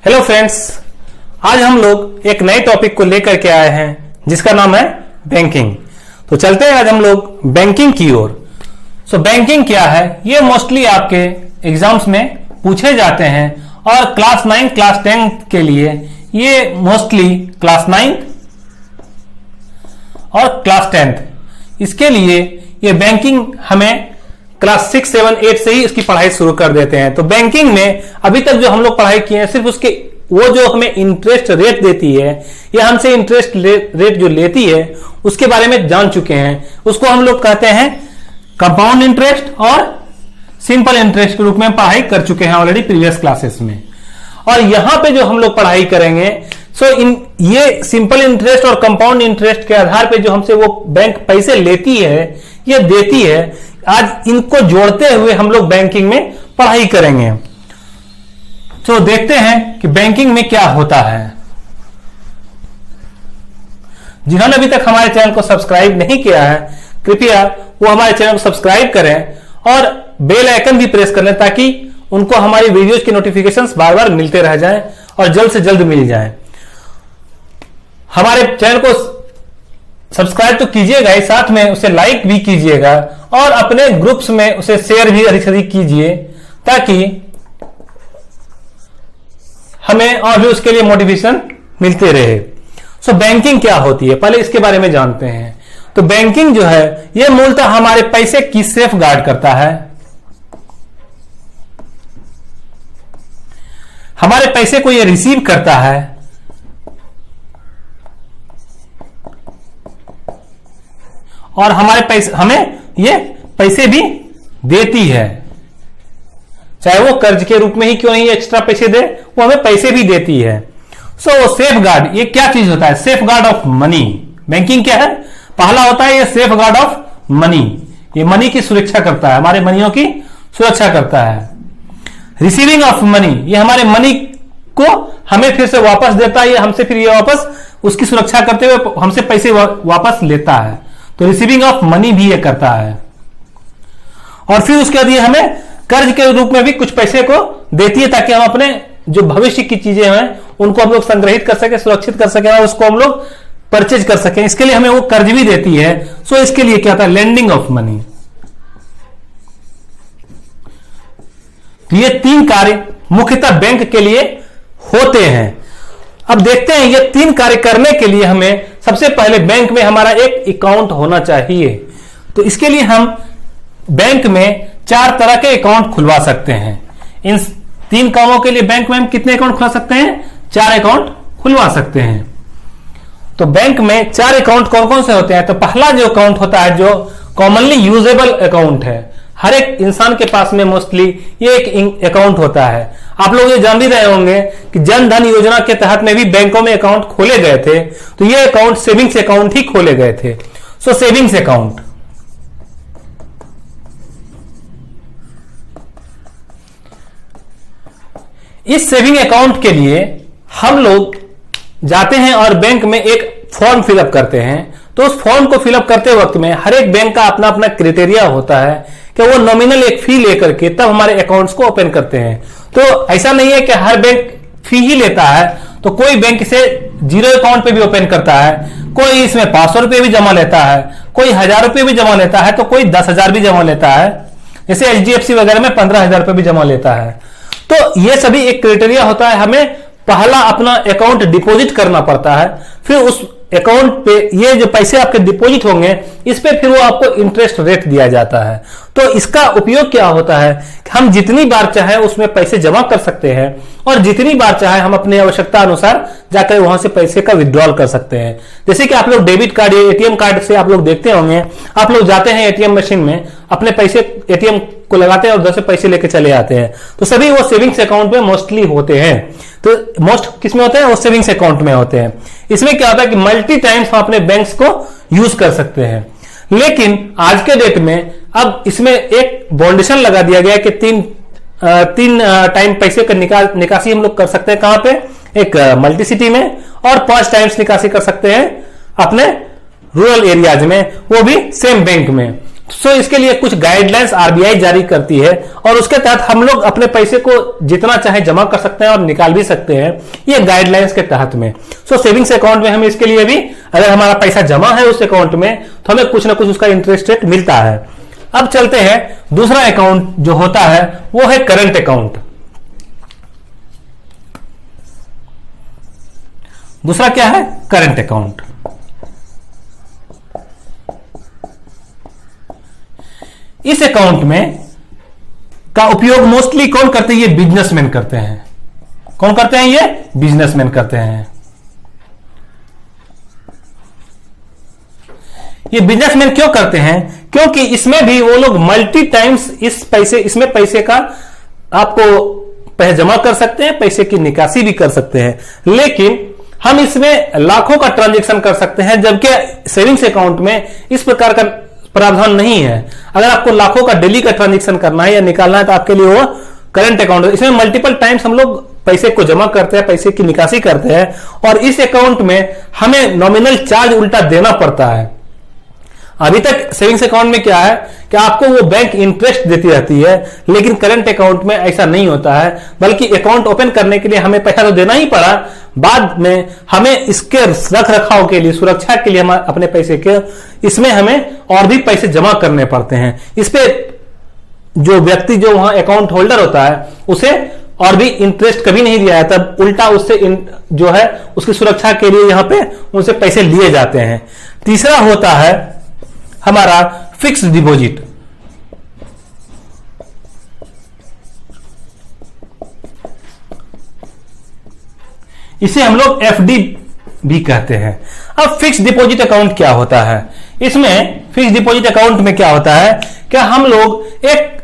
Hello friends, आज हम लोग एक नए टॉपिक को लेकर के आए हैं जिसका नाम है बैंकिंग। तो चलते हैं आज हम लोग बैंकिंग की ओर। बैंकिंग क्या है, ये मोस्टली आपके एग्जाम्स में पूछे जाते हैं और क्लास 9 क्लास 10 के लिए ये मोस्टली क्लास 9 और क्लास 10 इसके लिए ये बैंकिंग हमें क्लास 6, 7, 8 से ही इसकी पढ़ाई शुरू कर देते हैं। तो बैंकिंग में अभी तक जो हम लोग पढ़ाई किए हैं सिर्फ उसके वो जो हमें इंटरेस्ट रेट देती है या हमसे इंटरेस्ट रेट जो लेती है उसके बारे में जान चुके हैं। उसको हम लोग कहते हैं कंपाउंड इंटरेस्ट और सिंपल इंटरेस्ट के रूप में पढ़ाई कर चुके हैं ऑलरेडी प्रीवियस क्लासेस में। और यहां पे जो हम लोग पढ़ाई करेंगे ये सिंपल इंटरेस्ट और कंपाउंड इंटरेस्ट के आधार पे जो हमसे वो बैंक पैसे लेती है या देती है, आज इनको जोड़ते हुए हम लोग बैंकिंग में पढ़ाई करेंगे। तो देखते हैं कि बैंकिंग में क्या होता है। जिन्होंने अभी तक हमारे चैनल को सब्सक्राइब नहीं किया है कृपया वो हमारे चैनल को सब्सक्राइब करें और बेल आइकन भी प्रेस कर लें ताकि उनको हमारी वीडियोज की नोटिफिकेशंस बार बार मिलते रह जाएं और जल्द से जल्द मिल जाएं। हमारे चैनल को सब्सक्राइब तो कीजिएगा ही, साथ में उसे लाइक भी कीजिएगा और अपने ग्रुप्स में उसे शेयर भी अधिक से अधिक कीजिए ताकि हमें और भी उसके लिए मोटिवेशन मिलते रहे। बैंकिंग क्या होती है पहले इसके बारे में जानते हैं। तो बैंकिंग जो है यह मूलतः हमारे पैसे की सेफ गार्ड करता है। हमारे पैसे को यह रिसीव करता है और हमारे पैसे हमें ये पैसे भी देती है, चाहे वो कर्ज के रूप में ही क्यों नहीं एक्स्ट्रा पैसे दे, वो हमें पैसे भी देती है। सेफ गार्ड ये क्या चीज होता है? Safe guard of money. Banking क्या है? पहला होता है ये सेफ गार्ड ऑफ मनी, ये मनी की सुरक्षा करता है, हमारे मनियों की सुरक्षा करता है। रिसीविंग ऑफ मनी, ये हमारे मनी को हमें फिर से वापस देता है, ये हमसे फिर ये वापस उसकी सुरक्षा करते हुए हमसे पैसे वापस लेता है। तो रिसीविंग ऑफ मनी भी ये करता है। और फिर उसके बाद ये हमें कर्ज के रूप में भी कुछ पैसे को देती है ताकि हम अपने जो भविष्य की चीजें हैं उनको हम लोग संग्रहित कर सके, सुरक्षित कर सके और उसको हम लोग परचेज कर सके। इसके लिए हमें वो कर्ज भी देती है। इसके लिए क्या होता है? Lending of money. ये तीन कार्य मुख्यतः बैंक के लिए होते हैं। अब देखते हैं ये तीन कार्य करने के लिए हमें सबसे पहले बैंक में हमारा एक अकाउंट होना चाहिए। तो इसके लिए हम बैंक में 4 तरह के अकाउंट खुलवा सकते हैं। इन तीन कामों के लिए बैंक में हम कितने अकाउंट खुलवा सकते हैं? 4 अकाउंट खुलवा सकते हैं। तो बैंक में 4 अकाउंट कौन कौन से होते हैं? तो पहला जो अकाउंट होता है जो कॉमनली यूजेबल अकाउंट है, हर एक इंसान के पास में मोस्टली ये एक अकाउंट होता है। आप लोग ये जान भी रहे होंगे कि जन धन योजना के तहत में भी बैंकों में अकाउंट खोले गए थे। तो ये अकाउंट सेविंग्स अकाउंट ही खोले गए थे। सेविंग्स अकाउंट, इस सेविंग अकाउंट के लिए हम लोग जाते हैं और बैंक में एक फॉर्म फिलअप करते हैं। तो उस फॉर्म को फिलअप करते वक्त में हर एक बैंक का अपना अपना क्राइटेरिया होता है कि वो नॉमिनल एक फी लेकर के तब हमारे अकाउंट्स को ओपन करते हैं। तो ऐसा नहीं है कि हर बैंक फी ही लेता है। तो कोई बैंक इसे 0 अकाउंट पे भी ओपन करता है, कोई इसमें 500 रुपये भी जमा लेता है, कोई 1000 रुपये भी जमा लेता है, तो कोई 10,000 भी जमा लेता है। जैसे HDFC वगैरह में 15,000 रुपये भी जमा लेता है। तो ये सभी एक क्राइटेरिया होता है। हमें पहला अपना अकाउंट डिपॉजिट करना पड़ता है, फिर उस अकाउंट पे ये जो पैसे आपके डिपॉजिट होंगे इस पे फिर वो आपको इंटरेस्ट रेट दिया जाता है। तो इसका उपयोग क्या होता है कि हम जितनी बार चाहे उसमें पैसे जमा कर सकते हैं और जितनी बार चाहे हम अपनी आवश्यकता अनुसार जाकर वहां से पैसे का विड्रॉल कर सकते हैं। जैसे कि आप लोग डेबिट कार्ड या एटीएम कार्ड से आप लोग देखते होंगे, आप लोग जाते हैं एटीएम मशीन में, अपने पैसे एटीएम को लगाते हैं और उधर से पैसे लेके चले आते हैं। तो सभी वो सेविंग्स अकाउंट में मोस्टली होते हैं। तो मोस्ट किसमें होते हैं? वो सेविंग्स अकाउंट में होते हैं। इसमें क्या होता है कि मल्टी टाइम्स हम अपने बैंक्स को यूज कर सकते हैं। लेकिन आज के डेट में अब इसमें एक बाउंडेशन लगा दिया गया कि तीन टाइम पैसे का निकासी हम लोग कर सकते हैं। कहां पे? एक मल्टी सिटी में, और 5 टाइम्स निकासी कर सकते हैं अपने रूरल एरियाज में, वो भी सेम बैंक में। सो इसके लिए कुछ गाइडलाइंस आरबीआई जारी करती है और उसके तहत हम लोग अपने पैसे को जितना चाहे जमा कर सकते हैं और निकाल भी सकते हैं, ये गाइडलाइंस के तहत में। सो सेविंग्स अकाउंट में हमें इसके लिए भी अगर हमारा पैसा जमा है उस अकाउंट में तो हमें कुछ ना कुछ उसका इंटरेस्ट रेट मिलता है। अब चलते हैं दूसरा अकाउंट जो होता है वो है करंट अकाउंट। दूसरा क्या है? Current account. इस अकाउंट में का उपयोग मोस्टली कौन करते हैं? ये बिजनेसमैन करते हैं। कौन करते हैं? ये बिजनेसमैन करते हैं। ये बिजनेसमैन क्यों करते हैं? क्योंकि इसमें भी वो लोग मल्टी टाइम्स इसमें पैसे का आपको पैसे जमा कर सकते हैं, पैसे की निकासी भी कर सकते हैं, लेकिन हम इसमें लाखों का ट्रांजैक्शन कर सकते हैं, जबकि सेविंग्स अकाउंट में इस प्रकार का प्रावधान नहीं है। अगर आपको लाखों का डेली का ट्रांजैक्शन करना है या निकालना है तो आपके लिए वो करंट अकाउंट है। इसमें मल्टीपल टाइम्स हम लोग पैसे को जमा करते हैं, पैसे की निकासी करते हैं, और इस अकाउंट में हमें नॉमिनल चार्ज उल्टा देना पड़ता है। अभी तक सेविंग्स अकाउंट में क्या है कि आपको वो बैंक इंटरेस्ट देती रहती है, लेकिन करंट अकाउंट में ऐसा नहीं होता है, बल्कि अकाउंट ओपन करने के लिए हमें पैसा तो देना ही पड़ा, बाद में हमें इसके रख रखाव के लिए, सुरक्षा के लिए हम अपने पैसे के इसमें हमें और भी पैसे जमा करने पड़ते हैं। इस पे जो व्यक्ति जो वहां अकाउंट होल्डर होता है उसे और भी इंटरेस्ट कभी नहीं दिया जाता, उल्टा उससे जो है उसकी सुरक्षा के लिए यहां पे उनसे पैसे लिए जाते हैं। तीसरा होता है हमारा फिक्स डिपॉजिट। इसे हम लोग एफडी भी कहते हैं। अब फिक्स डिपॉजिट अकाउंट क्या होता है? इसमें फिक्स डिपॉजिट अकाउंट में क्या होता है, क्या हम लोग एक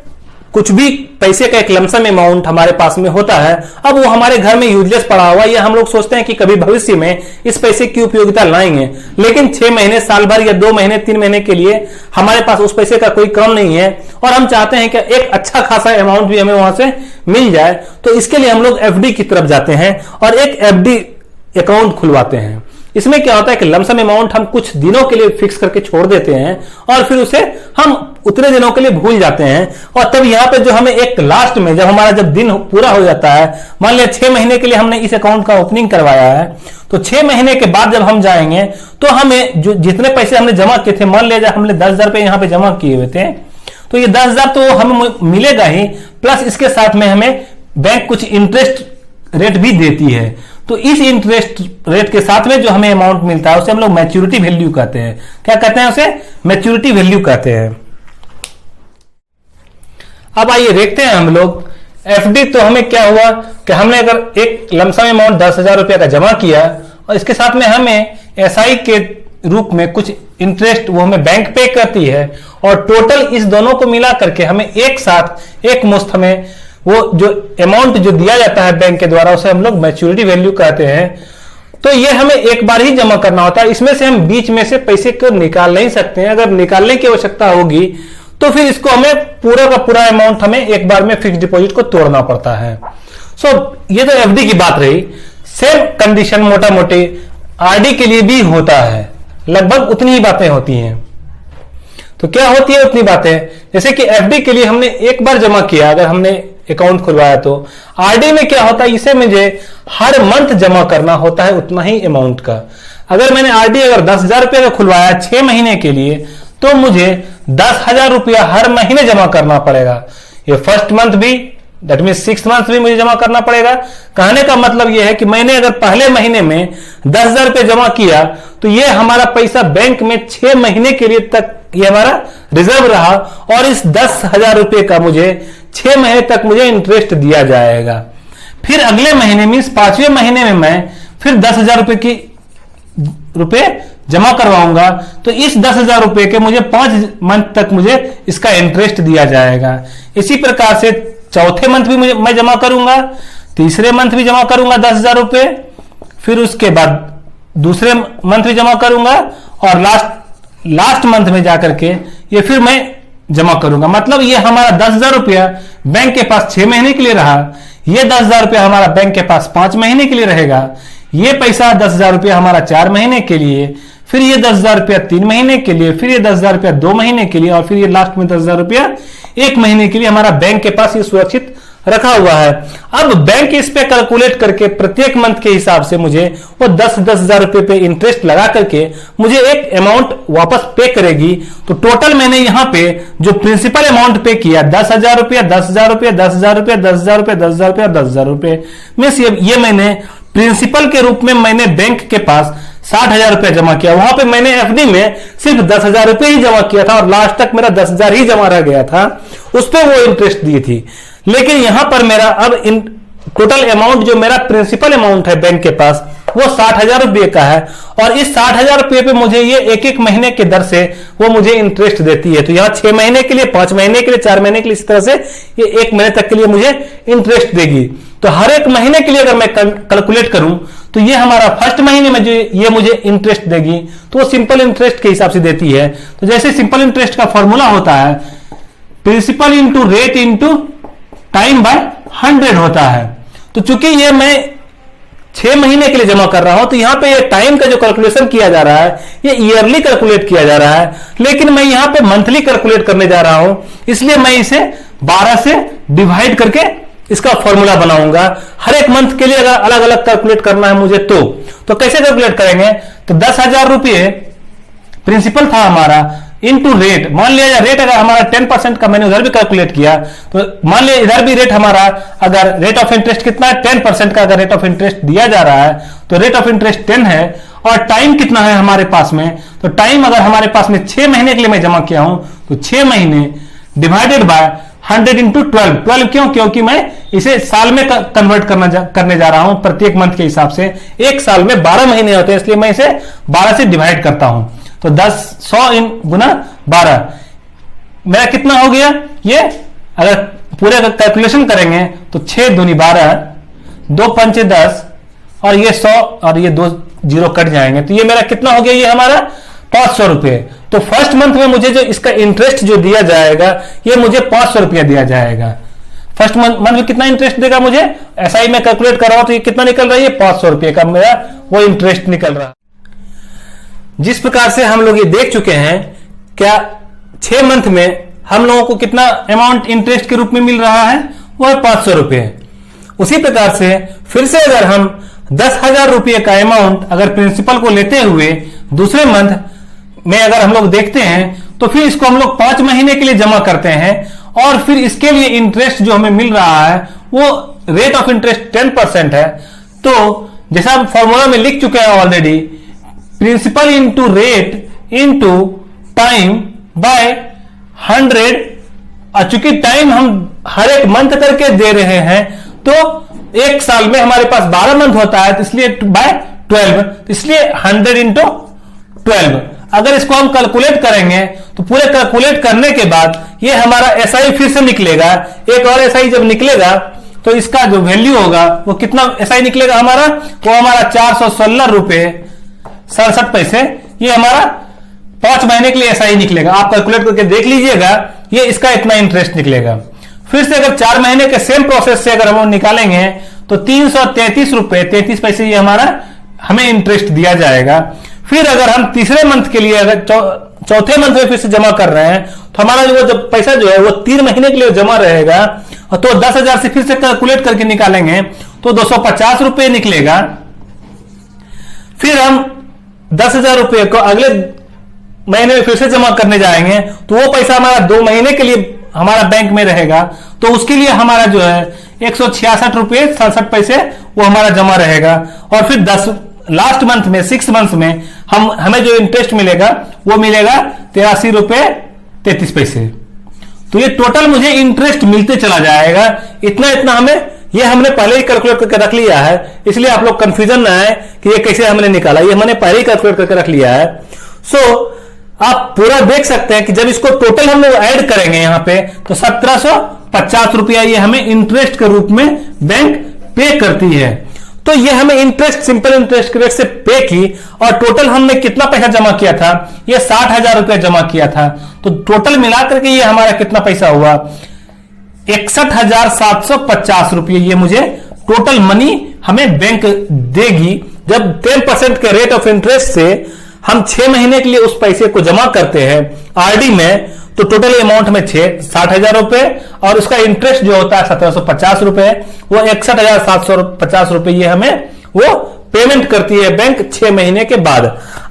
कुछ भी पैसे का एक लमसम अमाउंट हमारे पास में होता है, अब वो हमारे घर में यूजलेस पड़ा हुआ, या हम लोग सोचते हैं कि कभी भविष्य में इस पैसे की उपयोगिता लाएंगे, लेकिन 6 महीने, साल भर या 2 महीने, 3 महीने के लिए हमारे पास उस पैसे का कोई काम नहीं है और हम चाहते हैं कि एक अच्छा खासा अमाउंट भी हमें वहां से मिल जाए, तो इसके लिए हम लोग एफडी की तरफ जाते हैं और एक एफडी अकाउंट खुलवाते हैं। इसमें क्या होता है कि लमसम अमाउंट हम कुछ दिनों के लिए फिक्स करके छोड़ देते हैं और फिर उसे हम उतने दिनों के लिए भूल जाते हैं, और तब यहां पे जो हमें एक लास्ट में जब हमारा जब दिन पूरा हो जाता है, मान लिया 6 महीने के लिए हमने इस अकाउंट का ओपनिंग करवाया है, तो 6 महीने के बाद जब हम जाएंगे तो हमें जो जितने पैसे हमने जमा किए थे, मान लिया हमने 10,000 रुपए यहां पे जमा किए हुए थे, तो ये 10,000 तो हमें मिलेगा ही, प्लस इसके साथ में हमें बैंक कुछ इंटरेस्ट रेट भी देती है। तो इस इंटरेस्ट रेट के साथ में जो हमें अमाउंट मिलता है उसे हम लोग मैच्योरिटी वैल्यू कहते हैं। क्या कहते हैं उसे? मैच्योरिटी वैल्यू कहते हैं। अब आइए देखते हैं हम लोग एफडी। तो हमें क्या हुआ कि हमने अगर एक लमसम अमाउंट 10,000 रुपया का जमा किया और इसके साथ में हमें एसआई के रूप में कुछ इंटरेस्ट वो हमें बैंक पे करती है, और टोटल इस दोनों को मिला करके हमें एक साथ एक मुश्त हमें वो जो अमाउंट जो दिया जाता है बैंक के द्वारा उसे हम लोग मैच्योरिटी वैल्यू कहते हैं। तो ये हमें एक बार ही जमा करना होता है, इसमें से हम बीच में से पैसे को निकाल नहीं सकते हैं। अगर निकालने की आवश्यकता होगी तो फिर इसको हमें पूरा का पूरा अमाउंट हमें एक बार में फिक्स डिपॉजिट को तोड़ना पड़ता है। ये तो एफडी की बात रही। सेम कंडीशन मोटा मोटी आरडी के लिए भी होता है, लगभग उतनी ही बातें होती हैं। तो क्या होती है उतनी बातें? जैसे कि एफडी के लिए हमने एक बार जमा किया, अगर हमने अकाउंट खुलवाया, तो आरडी में क्या होता है, इसे मुझे हर मंथ जमा करना होता है उतना ही अमाउंट का। अगर मैंने आरडी अगर 10,000 रुपये का खुलवाया 6 महीने के लिए, तो मुझे 10,000 रुपया हर महीने जमा करना पड़ेगा। ये फर्स्ट मंथ भी, दैट मीन 6 मंथ भी मुझे जमा करना पड़ेगा। कहने का मतलब यह है कि मैंने अगर पहले महीने में 10,000 रुपये जमा किया तो ये हमारा पैसा बैंक में 6 महीने के लिए तक ये हमारा रिजर्व रहा, और इस 10,000 रुपये का मुझे 6 महीने तक मुझे इंटरेस्ट दिया जाएगा। फिर अगले महीने मीन्स 5वें महीने में मैं फिर 10,000 रुपये जमा करवाऊंगा, तो इस 10,000 रुपये के मुझे 5 मंथ तक मुझे इसका इंटरेस्ट दिया जाएगा। इसी प्रकार से चौथे मंथ भी मैं जमा करूंगा, तीसरे मंथ भी जमा करूंगा 10,000 रुपये, फिर उसके बाद दूसरे मंथ भी जमा करूंगा, और लास्ट मंथ में जाकर के ये फिर मैं जमा करूंगा। मतलब ये हमारा 10,000 रुपया बैंक के पास 6 महीने के लिए रहा, ये 10,000 रुपया हमारा बैंक के पास 5 महीने के लिए रहेगा, ये पैसा 10,000 रुपया हमारा 4 महीने के लिए, फिर ये 10,000 रुपया 3 महीने के लिए, फिर ये 10,000 रुपया 2 महीने के लिए, और फिर ये लास्ट में 10,000 रुपया 1 महीने के लिए हमारा बैंक के पास ये सुरक्षित रखा हुआ है। अब बैंक इस पे कैलकुलेट करके प्रत्येक मंथ के हिसाब से मुझे वो 10,000 रुपए पे इंटरेस्ट लगा करके मुझे एक अमाउंट वापस पे करेगी। तो टोटल मैंने यहाँ पे जो प्रिंसिपल अमाउंट पे किया 10,000 रुपया, 10,000 रुपया, 10,000 रुपया, 10,000 रुपया, 10,000 रुपया, 10,000 रुपये में ये मैंने प्रिंसिपल के रूप में मैंने बैंक के पास 60,000 रुपया जमा किया। वहां पे मैंने एफडी में सिर्फ 10,000 रुपये ही जमा किया था और लास्ट तक मेरा 10,000 ही जमा रह गया था, उस पर वो इंटरेस्ट दी थी। लेकिन यहां पर मेरा अब इन टोटल अमाउंट जो मेरा प्रिंसिपल अमाउंट है बैंक के पास वो 60,000 रुपये का है, और इस 60,000 रुपये पे मुझे ये एक एक महीने के दर से वो मुझे इंटरेस्ट देती है। तो यहाँ 6 महीने के लिए, 5 महीने के लिए, 4 महीने के लिए, इस तरह से ये 1 महीने तक के लिए मुझे इंटरेस्ट देगी। तो हर एक महीने के लिए अगर मैं कैलकुलेट करूं तो ये हमारा फर्स्ट महीने में जो ये मुझे इंटरेस्ट देगी तो वो सिंपल इंटरेस्ट के हिसाब से देती है। तो जैसे सिंपल इंटरेस्ट का फॉर्मूला होता है principal into rate into time by 100 होता है। तो चूंकि ये मैं 6 महीने के लिए जमा कर रहा हूं तो यहां पे ये टाइम का जो कैलकुलेशन किया जा रहा है ये ईयरली कैलकुलेट किया जा रहा है, लेकिन मैं यहां पे मंथली कैलकुलेट करने जा रहा हूं, इसलिए मैं इसे 12 से डिवाइड करके इसका फॉर्मूला बनाऊंगा। हर एक मंथ के लिए अगर अलग अलग कैलकुलेट करना है मुझे तो कैसे कैलकुलेट करेंगे? तो 10,000 रुपये प्रिंसिपल था हमारा इनटू रेट, मान लिया रेट अगर हमारा 10% का, मैंने उधर भी कैलकुलेट किया तो मान लिया इधर भी रेट हमारा, अगर रेट ऑफ इंटरेस्ट कितना है 10% का अगर रेट ऑफ इंटरेस्ट दिया जा रहा है तो रेट ऑफ इंटरेस्ट 10 है, और टाइम कितना है हमारे पास में, तो टाइम अगर हमारे पास में 6 महीने के लिए मैं जमा किया हूं तो 6 महीने डिवाइडेड बाय 100 इंटू 12 क्यों? क्योंकि मैं इसे साल में कन्वर्ट करने जा रहा हूं प्रत्येक मंथ के हिसाब से। एक साल में 12 महीने होते हैं, इसलिए मैं इसे 12 से डिवाइड करता हूं। तो 100 इन गुना 12 मेरा कितना हो गया? ये अगर पूरे कैलकुलेशन करेंगे तो 6 दूनी 12, 2 पंचे 10, और ये 100 और ये 2 जीरो कट जाएंगे, तो ये मेरा कितना हो गया? ये हमारा 500 रुपये। तो फर्स्ट मंथ में मुझे जो इसका इंटरेस्ट जो दिया जाएगा ये मुझे 500 रुपया दिया जाएगा। फर्स्ट मंथ में कितना इंटरेस्ट देगा मुझे? ऐसा ही मैं कैलकुलेट कर रहा हूं तो ये कितना निकल रहा है? ये 500 रुपये का मेरा वो इंटरेस्ट निकल रहा है। जिस प्रकार से हम लोग ये देख चुके हैं, क्या 6 मंथ में हम लोगों को कितना अमाउंट इंटरेस्ट के रूप में मिल रहा है? वो है 500 रुपये। उसी प्रकार से फिर से अगर हम 10,000 रुपये का अमाउंट अगर प्रिंसिपल को लेते हुए दूसरे मंथ में अगर हम लोग देखते हैं तो फिर इसको हम लोग 5 महीने के लिए जमा करते हैं, और फिर इसके लिए इंटरेस्ट जो हमें मिल रहा है वो रेट ऑफ इंटरेस्ट 10% है। तो जैसा हम फॉर्मूला में लिख चुके हैं already, principal into rate into time by 100, और चूंकि टाइम हम हर एक मंथ करके दे रहे हैं तो एक साल में हमारे पास 12 मंथ होता है, तो इसलिए बाय 12, इसलिए 100 इंटू 12। अगर इसको हम कैलकुलेट करेंगे तो पूरे कैलकुलेट करने के बाद ये हमारा एसआई फिर से निकलेगा, एक और एसआई जब निकलेगा तो इसका जो वैल्यू होगा वो कितना एसआई निकलेगा हमारा? वो हमारा 416 रुपये 67 पैसे, ये हमारा 5 महीने के लिए एसआई निकलेगा। आप कैलकुलेट करके देख लीजिएगा, ये इसका इतना इंटरेस्ट निकलेगा। फिर से अगर 4 महीने के सेम प्रोसेस से अगर हम निकालेंगे तो 333 रुपये 33 पैसे ये हमारा हमें इंटरेस्ट दिया जाएगा। फिर अगर हम तीसरे मंथ के लिए अगर चौथे मंथ में फिर से जमा कर रहे हैं तो हमारा जो जब पैसा जो है वो 3 महीने के लिए जमा रहेगा, तो 10,000 से फिर से कैलकुलेट करके निकालेंगे तो 250 रुपये निकलेगा। फिर हम 10,000 रुपये को अगले महीने में फिर से जमा करने जाएंगे तो वो पैसा हमारा 2 महीने के लिए हमारा बैंक में रहेगा, तो उसके लिए हमारा जो है 166 रुपये 67 पैसे वो हमारा जमा रहेगा। और फिर लास्ट मंथ में 6 मंथ में हमें जो इंटरेस्ट मिलेगा वो मिलेगा 83 रुपये 33 पैसे। तो ये टोटल मुझे इंटरेस्ट मिलते चला जाएगा। इतना हमने पहले ही कैलकुलेट करके रख लिया है, इसलिए आप लोग कंफ्यूजन ना आए कि ये कैसे हमने निकाला, ये हमने पहले ही कैलकुलेट करके रख लिया है। आप पूरा देख सकते हैं कि जब इसको टोटल हम लोग ऐड करेंगे यहाँ पे तो 1750 रुपया ये हमें इंटरेस्ट के रूप में बैंक पे करती है। तो ये हमें इंटरेस्ट सिंपल इंटरेस्ट के रेट से पे की, और टोटल हमने कितना पैसा जमा किया था? ये 60,000 रुपया जमा किया था। तो टोटल मिलाकर के ये हमारा कितना पैसा हुआ? 61,750 रुपये ये मुझे टोटल मनी हमें बैंक देगी, जब 10% के रेट ऑफ इंटरेस्ट से हम 6 महीने के लिए उस पैसे को जमा करते हैं आरडी में, तो टोटल अमाउंट में 60,000 रुपए और उसका इंटरेस्ट जो होता है 1750 रुपए, वो 61,750 रुपए ये हमें वो पेमेंट करती है बैंक 6 महीने के बाद।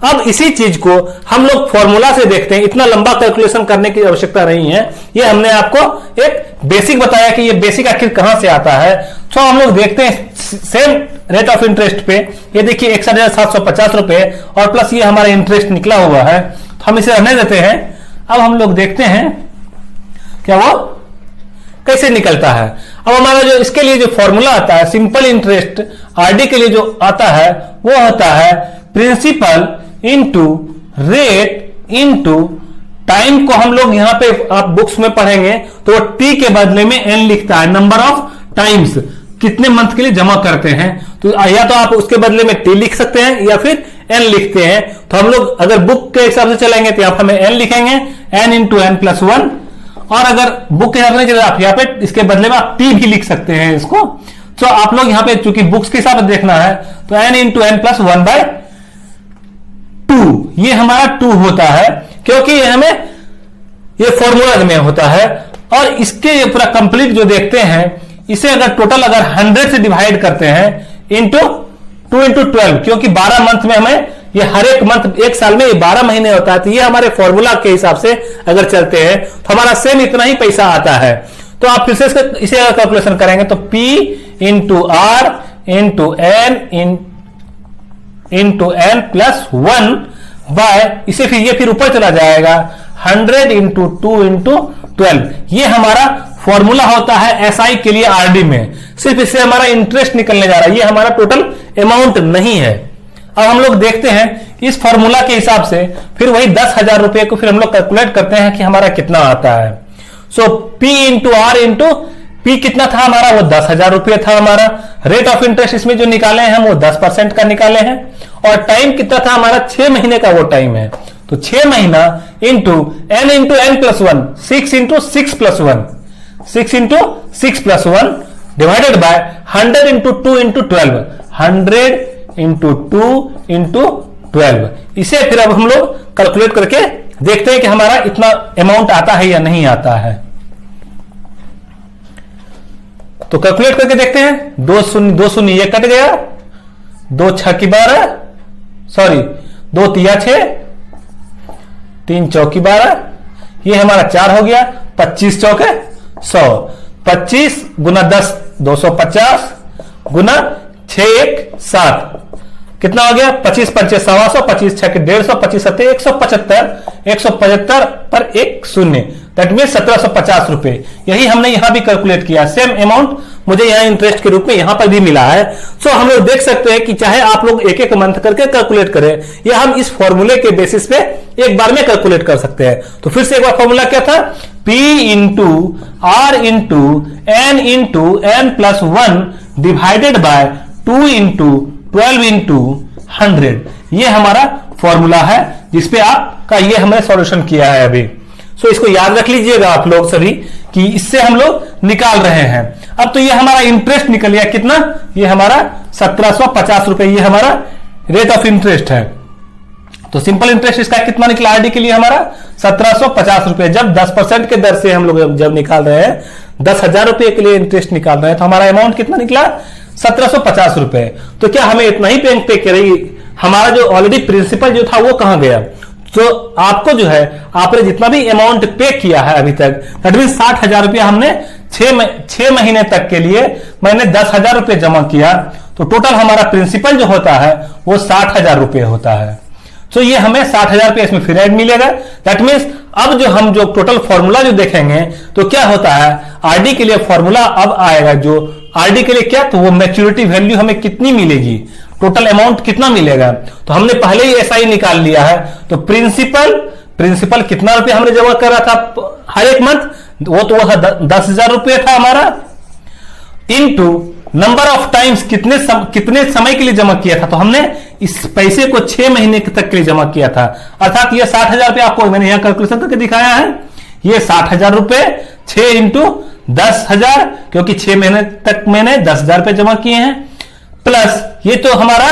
अब इसी चीज को हम लोग फॉर्मूला से देखते हैं, इतना लंबा कैलकुलेशन करने की आवश्यकता नहीं है, ये हमने आपको एक बेसिक बताया कि ये बेसिक आखिर कहां से आता है। तो हम लोग देखते हैं सेम रेट ऑफ इंटरेस्ट पे, ये देखिए 61,750 रुपए और प्लस ये हमारा इंटरेस्ट निकला हुआ है, तो हम इसे रहने देते हैं। अब हम लोग देखते हैं क्या वो कैसे निकलता है। अब हमारा जो इसके लिए जो फॉर्मूला आता है सिंपल इंटरेस्ट आरडी के लिए जो आता है वो होता है principal into rate into time को हम लोग यहां पे आप बुक्स में पढ़ेंगे तो टी के बदले में एन लिखता है, नंबर ऑफ टाइम्स, कितने मंथ के लिए जमा करते हैं। तो या तो आप उसके बदले में टी लिख सकते हैं या फिर एन लिखते हैं। तो हम लोग अगर बुक के हिसाब से चलेंगे तो यहां पर हमें एन लिखेंगे, एन इंटू एन प्लस 1, और अगर बुक के हिसाब से चले आप यहाँ पे इसके बदले में आप टी भी लिख सकते हैं इसको। तो आप लोग यहाँ पे चूंकि बुक्स के हिसाब से देखना है तो एन इंटू एन प्लस 1/2 ये हमारा 2 होता है, क्योंकि हमें ये फॉर्मूला में होता है। और इसके पूरा कंप्लीट जो देखते हैं इसे अगर टोटल अगर 100 से डिवाइड करते हैं इंटू 2 इंटू 12, क्योंकि 12 मंथ में हमें ये हर एक मंथ एक साल में ये 12 महीने होता है, तो ये हमारे फॉर्मूला के हिसाब से अगर चलते हैं तो हमारा सेम इतना ही पैसा आता है। तो आप फिर से इसे अगर कैलकुलेशन करेंगे तो P into R into N into N plus 1 by, इसे फिर ये फिर ऊपर चला जाएगा 100 इंटू 2 इंटू 12, ये हमारा फॉर्मूला होता है एसआई के लिए आरडी में। सिर्फ इससे हमारा इंटरेस्ट निकलने जा रहा है, ये हमारा टोटल अमाउंट नहीं है। अब हम लोग देखते हैं इस फॉर्मूला के हिसाब से फिर वही 10,000 रुपए को फिर हम लोग कैलकुलेट करते हैं कि हमारा कितना आता है। So P into R into P कितना था हमारा, वो 10,000 रुपये था हमारा। रेट ऑफ इंटरेस्ट इसमें जो निकाले हैं हम वो 10% का निकाले हैं, और टाइम कितना था हमारा 6 महीने का वो टाइम है। तो 6 महीना into N plus 1, 6 into 6 plus 1, 6 into 6 plus 1 divided by 100 into 2 into 12, 100 into 2 into 12। इसे फिर अब हम लोग कैलकुलेट करके देखते हैं कि हमारा इतना अमाउंट आता है या नहीं आता है। तो कैलकुलेट करके देखते हैं, 2 शून्य ये कट गया, 2 6 की 12, सॉरी 2 तिया 6, 3 चौकी 12, ये हमारा 4 हो गया, 25 चौके 100, 25 गुना 10 250 गुना 6 1 7, कितना हो गया 25 5 125, 25 6 150, 25 7 175, 175 पर 1 शून्य, दैट मीन 1750 रुपए। यही हमने यहां भी कैलकुलेट किया, सेम अमाउंट मुझे यहां इंटरेस्ट के रूप में यहां पर भी मिला है। सो हम लोग देख सकते हैं कि चाहे आप लोग एक एक मंथ करके कैलकुलेट करें या हम इस फॉर्मूले के बेसिस पे एक बार में कैलकुलेट कर सकते हैं। तो फिर से एक बार फॉर्मूला क्या था, P into R into N plus 1 divided by 2 into 12 into 100, ये हमारा फॉर्मूला है जिसपे आपका ये हमने सॉल्यूशन किया है अभी। सो इसको याद रख लीजिएगा आप लोग सभी कि इससे हम लोग निकाल रहे हैं। अब तो ये हमारा इंटरेस्ट निकल गया, कितना, ये हमारा 1750 रुपए, ये हमारा रेट ऑफ इंटरेस्ट है। तो सिंपल इंटरेस्ट इसका कितना निकला आरडी के लिए हमारा 1750 रुपए। जब 10% के दर से हम लोग जब निकाल रहे हैं 10,000 रुपए के लिए इंटरेस्ट निकाल रहे हैं तो हमारा अमाउंट कितना निकला 1750 रुपए। तो क्या हमें इतना ही बैंक पे करेगी, हमारा जो ऑलरेडी प्रिंसिपल जो था वो कहां गया। तो आपको जो है आपने जितना भी अमाउंट पे किया है अभी तक, दैट मीन 60,000 रुपया हमने 6 महीने तक के लिए मैंने 10,000 रुपये जमा किया, तो टोटल हमारा प्रिंसिपल जो होता है वो 60,000 रुपये होता है। तो ये हमें 60,000 रुपये इसमें फिर ऐड मिलेगा। दैट मीन्स अब जो हम जो टोटल फॉर्मूला जो देखेंगे तो क्या होता है, आरडी के लिए फॉर्मूला अब आएगा, जो आरडी के लिए क्या, तो वो मैच्योरिटी वैल्यू हमें कितनी मिलेगी, टोटल अमाउंट कितना मिलेगा। तो हमने पहले ही एसआई निकाल लिया है। तो प्रिंसिपल कितना रुपया हमने जमा करा था हर एक मंथ, वो तो था 10,000 रुपये था हमारा, इनटू नंबर ऑफ टाइम्स कितने समय के लिए जमा किया था। तो हमने इस पैसे को 6 महीने तक के लिए जमा किया था, अर्थात ये 60,000 रुपये आपको मैंने यहां कैलकुलेशन करके दिखाया है। ये 60,000 रुपये 6 इंटू 10,000, क्योंकि 6 महीने तक मैंने 10,000 रुपये जमा किए हैं, प्लस ये तो हमारा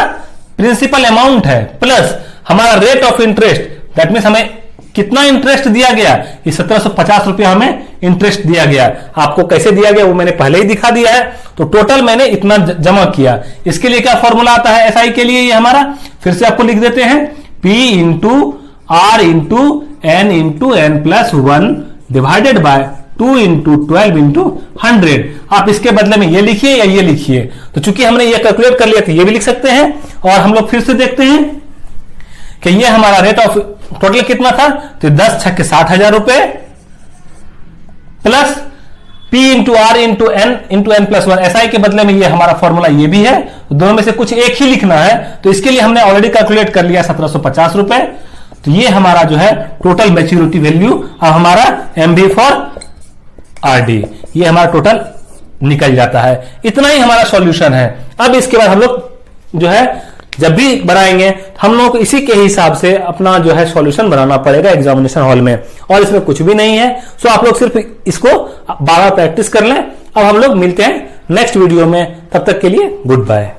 प्रिंसिपल अमाउंट है, प्लस हमारा rate of interest, that mean हमें कितना इंटरेस्ट दिया गया, ये 1750 रुपया हमें इंटरेस्ट दिया गया। आपको कैसे दिया गया वो मैंने पहले ही दिखा दिया है। तो टोटल मैंने इतना जमा किया। इसके लिए क्या फॉर्मूला आता है एसआई के लिए, ये हमारा फिर से आपको लिख देते हैं, P into R into N into N+1 divided by 2 into 12 into 100। आप इसके बदले में ये लिखिए या ये लिखिए। तो चूंकि हमने ये कैलकुलेट कर लिया तो ये भी लिख सकते हैं। और हम लोग फिर से देखते हैं कि ये हमारा रेट ऑफ टोटल कितना था, तो 10 छक्के 60,000 रुपए plus P into R into N into N+1। SI के बदले में ये हमारा फॉर्मूला ये भी है, दोनों में से कुछ एक ही लिखना है। तो इसके लिए हमने ऑलरेडी कैलकुलेट कर लिया 1750 रुपए। तो ये हमारा जो है टोटल मैच्योरिटी वैल्यू, अब हमारा MV फॉर RD, ये हमारा टोटल निकल जाता है। इतना ही हमारा सॉल्यूशन है। अब इसके बाद हम लोग जो है जब भी बनाएंगे हम लोगों को इसी के हिसाब से अपना जो है सॉल्यूशन बनाना पड़ेगा एग्जामिनेशन हॉल में, और इसमें कुछ भी नहीं है। सो आप लोग सिर्फ इसको बार बार प्रैक्टिस कर लें। अब हम लोग मिलते हैं नेक्स्ट वीडियो में, तब तक के लिए गुड बाय।